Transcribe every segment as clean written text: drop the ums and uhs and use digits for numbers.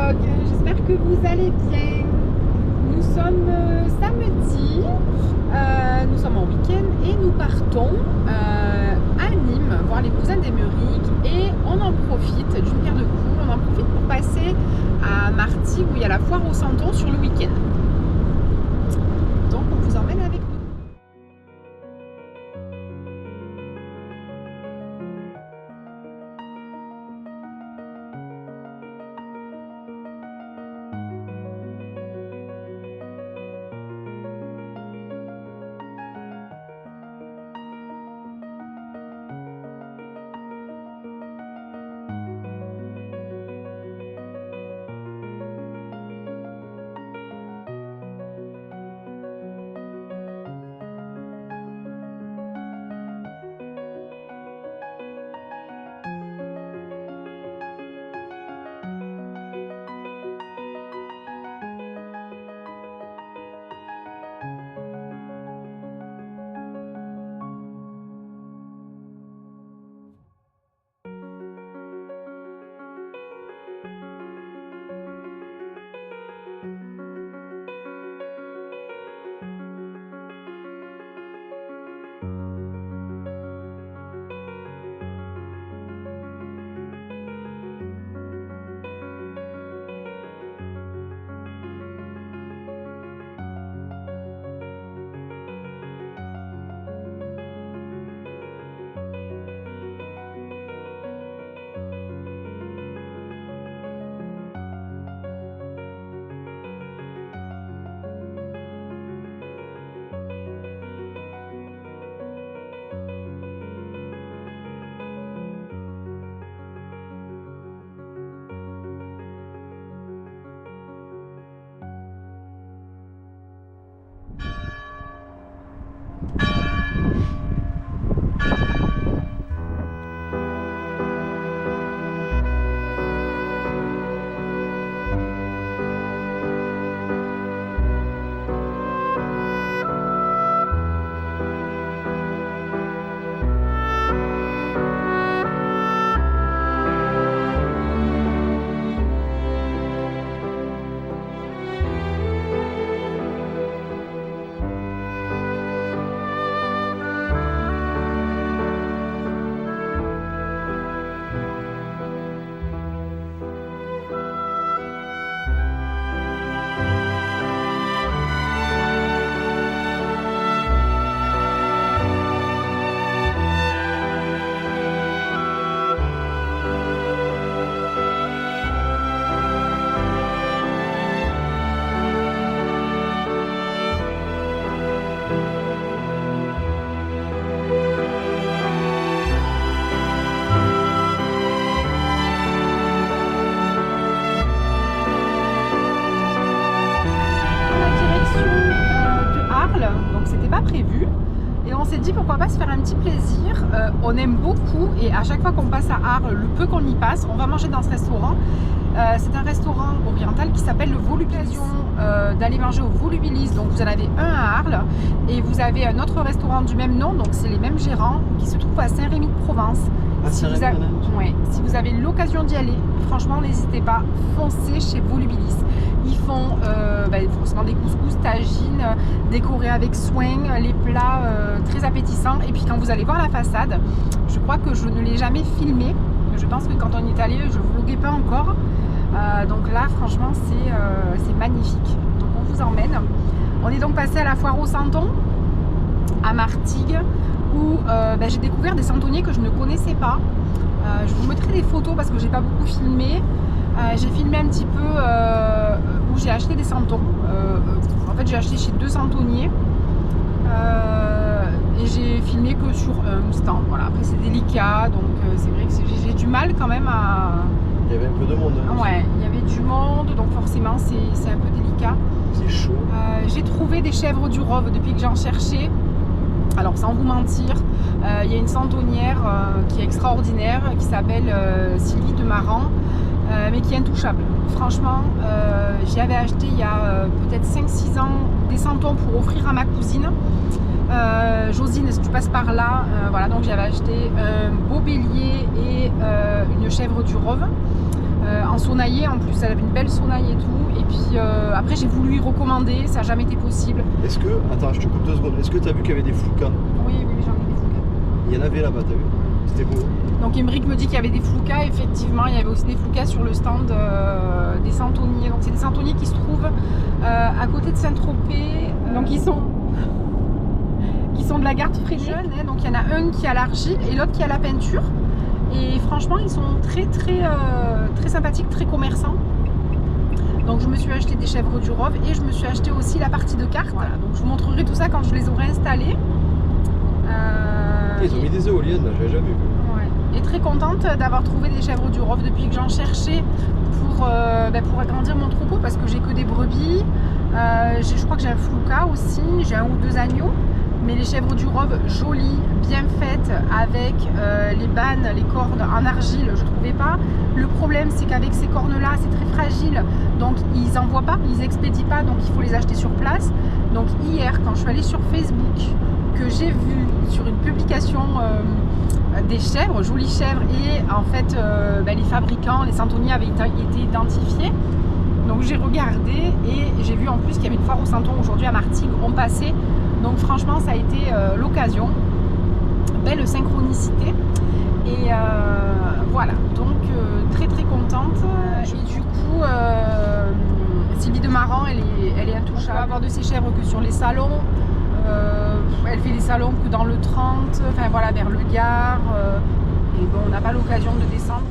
vlog, j'espère que vous allez bien. Nous sommes samedi, nous sommes en week-end et nous partons à Nîmes voir les cousins d'Émeric et on en profite d'une pierre de coups, on en profite pour passer à Martigues où il y a la foire au Santon sur le week-end. Donc on vous emmène avec nous. Donc c'était pas prévu et on s'est dit pourquoi pas se faire un petit plaisir. On aime beaucoup et à chaque fois qu'on passe à Arles, le peu qu'on y passe, on va manger dans ce restaurant. C'est un restaurant oriental qui s'appelle le Volubilis. D'aller manger au Volubilis, donc vous en avez un à Arles et vous avez un autre restaurant du même nom, donc c'est les mêmes gérants qui se trouve à Saint-Rémy-de-Provence. Si vous avez l'occasion d'y aller, franchement n'hésitez pas, foncez chez Volubilis. Ils font forcément des couscous, tagines, décorés avec soin, les plats très appétissants. Et puis quand vous allez voir la façade, je crois que je ne l'ai jamais filmé. Je pense que quand on y est allé, je ne vloguais pas encore. Donc là, franchement, c'est magnifique. Donc on vous emmène. On est donc passé à la foire au Santon, à Martigues, où j'ai découvert des santonniers que je ne connaissais pas. Je vous mettrai des photos parce que j'ai pas beaucoup filmé. J'ai filmé un petit peu où j'ai acheté des santons. En fait, j'ai acheté chez 2 santonniers et j'ai filmé que sur un stand. Voilà. Après, c'est délicat, donc c'est vrai que j'ai du mal quand même à. Il y avait un peu de monde. Hein, ouais, il y avait du monde, donc forcément, c'est un peu délicat. C'est chaud. J'ai trouvé des chèvres du Rove depuis que j'en cherchais. Alors sans vous mentir, il y a une santonnière qui est extraordinaire, qui s'appelle Sylvie de Maran, mais qui est intouchable. Franchement, j'y avais acheté il y a peut-être 5-6 ans des santons pour offrir à ma cousine. Josine, si tu passes par là, voilà, donc j'avais acheté un beau bélier et une chèvre du Rove. en saunaillé en plus, elle avait une belle saunaille et tout. Et puis après j'ai voulu lui recommander, ça n'a jamais été possible. Est-ce que, attends, je te coupe 2 secondes, est-ce que tu as vu qu'il y avait des floukas? Oui, j'en ai des floukas. Il y en avait là-bas, t'as vu? C'était beau. Donc Émeric me dit qu'il y avait des floukas, effectivement il y avait aussi des floukas sur le stand des santonniers. Donc c'est des santonniers qui se trouvent à côté de Saint-Tropez. Donc ils sont de la garde Freinet. Donc il y en a un qui a l'argile et l'autre qui a la peinture. Et franchement ils sont très sympathiques, très commerçants. Donc je me suis acheté des chèvres du Rove et je me suis acheté aussi la partie de cartes. Voilà, donc je vous montrerai tout ça quand je les aurai installées. Ils ont mis des éoliennes là, j'avais jamais vu. Ouais. Et très contente d'avoir trouvé des chèvres du Rove depuis que j'en cherchais pour agrandir mon troupeau parce que j'ai que des brebis. Je crois que j'ai un flouka aussi, j'ai 1 ou 2 agneaux. Mais les chèvres du Rove jolies, bien faites, avec les bannes, les cornes en argile, je ne trouvais pas. Le problème c'est qu'avec ces cornes-là, c'est très fragile, donc ils n'envoient pas, ils expédient pas, donc il faut les acheter sur place. Donc hier, quand je suis allée sur Facebook, que j'ai vu sur une publication des chèvres, jolies chèvres, et en fait les fabricants, les santonniers avaient été identifiés. Donc j'ai regardé et j'ai vu en plus qu'il y avait une foire au Santon aujourd'hui à Martigues, on passait. Donc franchement ça a été l'occasion, belle synchronicité et voilà, donc très contente. Et du coup Sylvie de Maran elle est intouchable. On peut avoir de ces chèvres que sur les salons, elle fait les salons que dans le 30, enfin voilà, vers le Gard, et bon on n'a pas l'occasion de descendre.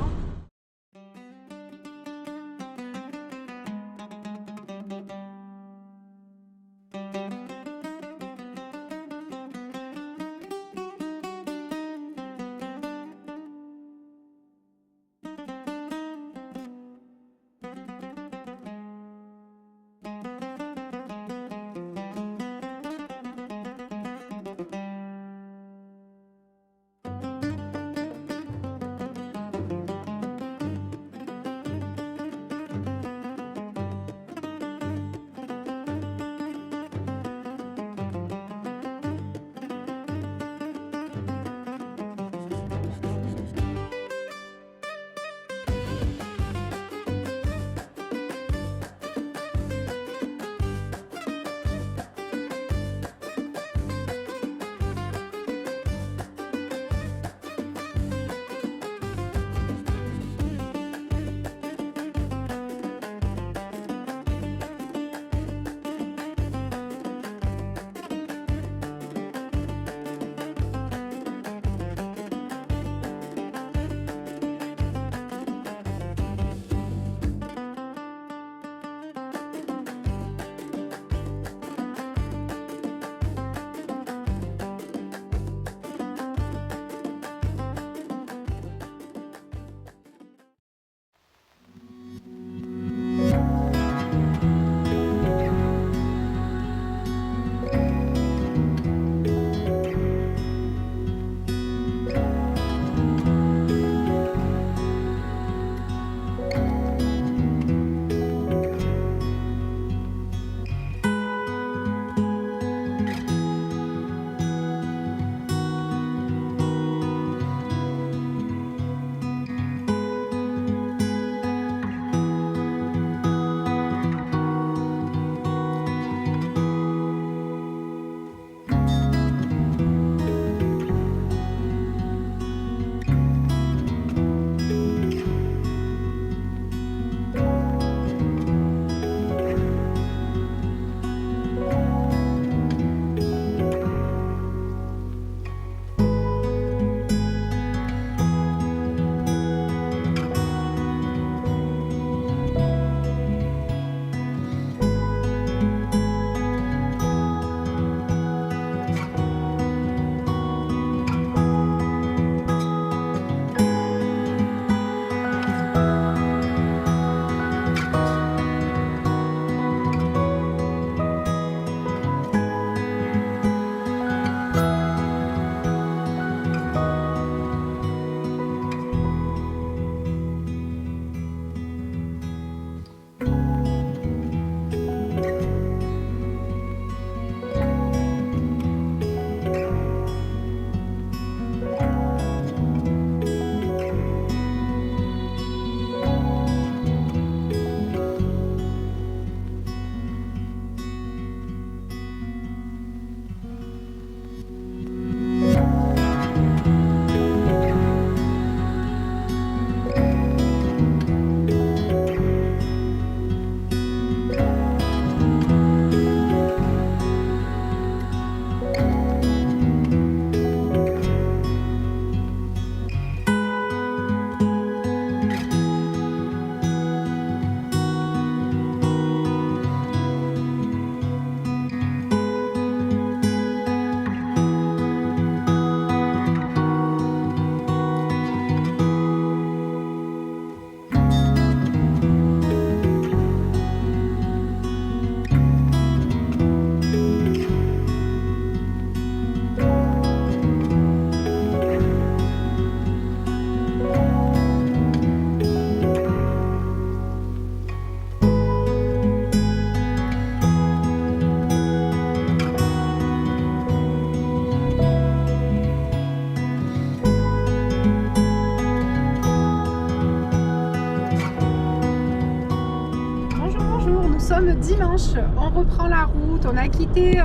sommes dimanche, on reprend la route, on a quitté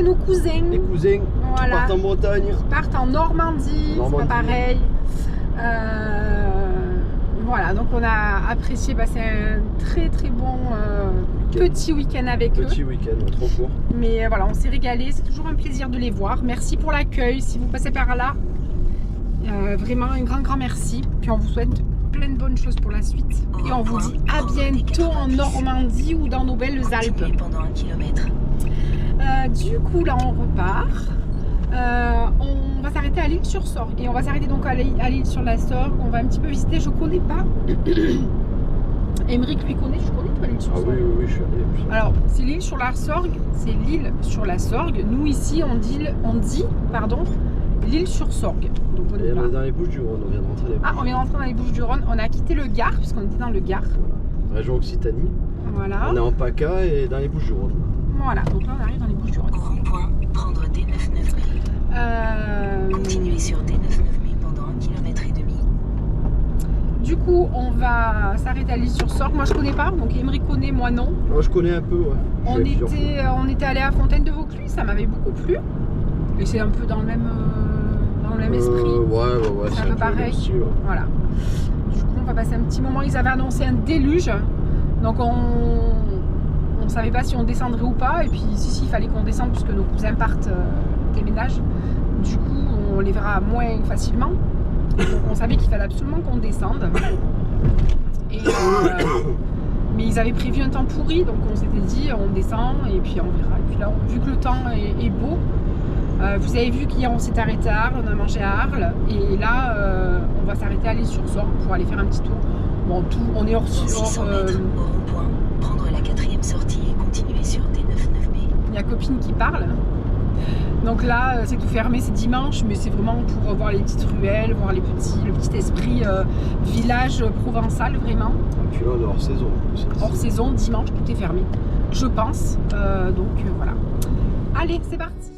nos cousins. Les cousins qui partent en Bretagne. Qui partent en Normandie, c'est pas pareil. Voilà, donc on a apprécié passer un très très bon petit week-end avec eux. Petit week-end, trop court. Mais voilà, on s'est régalé, c'est toujours un plaisir de les voir. Merci pour l'accueil, si vous passez par là. Vraiment un grand merci. Puis on vous souhaite plein de bonnes choses pour la suite. Et on vous dit à bientôt en Normandie ou dans nos belles Alpes. Pendant 1 kilomètre. Du coup, là, on repart. On va s'arrêter à l'île sur Sorgue. Et on va s'arrêter donc à l'île sur la Sorgue. On va un petit peu visiter. Je connais pas. Émeric lui connaît. Je connais toi l'île sur Sorgue. Oui, je suis allé. Alors, c'est l'île sur la Sorgue. C'est l'île sur la Sorgue. Nous, ici, on dit l'île sur Sorgue. Donc, on est dans les Bouches-du-Rhône. On vient de rentrer on vient d'entrer dans les Bouches-du-Rhône. On a quitté le Gard, puisqu'on était dans le Gard. Région Occitanie. Voilà. On est en PACA et dans les Bouches-du-Rhône. Voilà, donc là on arrive dans les Bouches-du-Rhône. Au rond-point, prendre D9-9 Continuez sur D9-9 pendant 1 km et demi. Du coup, on va s'arrêter à l'île sur Sorgue. Moi je connais pas, donc Émeric connaît, moi non. Moi je connais un peu, ouais. On était allé à Fontaine de Vaucluse, ça m'avait beaucoup plu. Et c'est un peu dans le même esprit. Ouais, c'est un peu pareil. Style, ouais. Voilà. Du coup, on va passer un petit moment. Ils avaient annoncé un déluge, donc on savait pas si on descendrait ou pas. Et puis si, il fallait qu'on descende puisque nos cousins partent déménagent. Du coup, on les verra moins facilement. Donc, on savait qu'il fallait absolument qu'on descende. Et, mais ils avaient prévu un temps pourri, donc on s'était dit on descend et puis on verra. Et puis là, vu que le temps est beau, vous avez vu qu'hier on s'est arrêté à Arles, on a mangé à Arles. Et là, on va s'arrêter à l'île sur Sorgue pour aller faire un petit tour. Bon, on est hors 600 mètres au rond-point, prendre la 4e sortie et continuer sur D9-9B. Il y a copine qui parle. Donc là, c'est tout fermé, c'est dimanche, mais c'est vraiment pour voir les petites ruelles, voir le petit esprit village provençal, vraiment. Et puis là, on est hors saison. Hors saison, dimanche, tout est fermé, je pense. Donc voilà. Allez, c'est parti.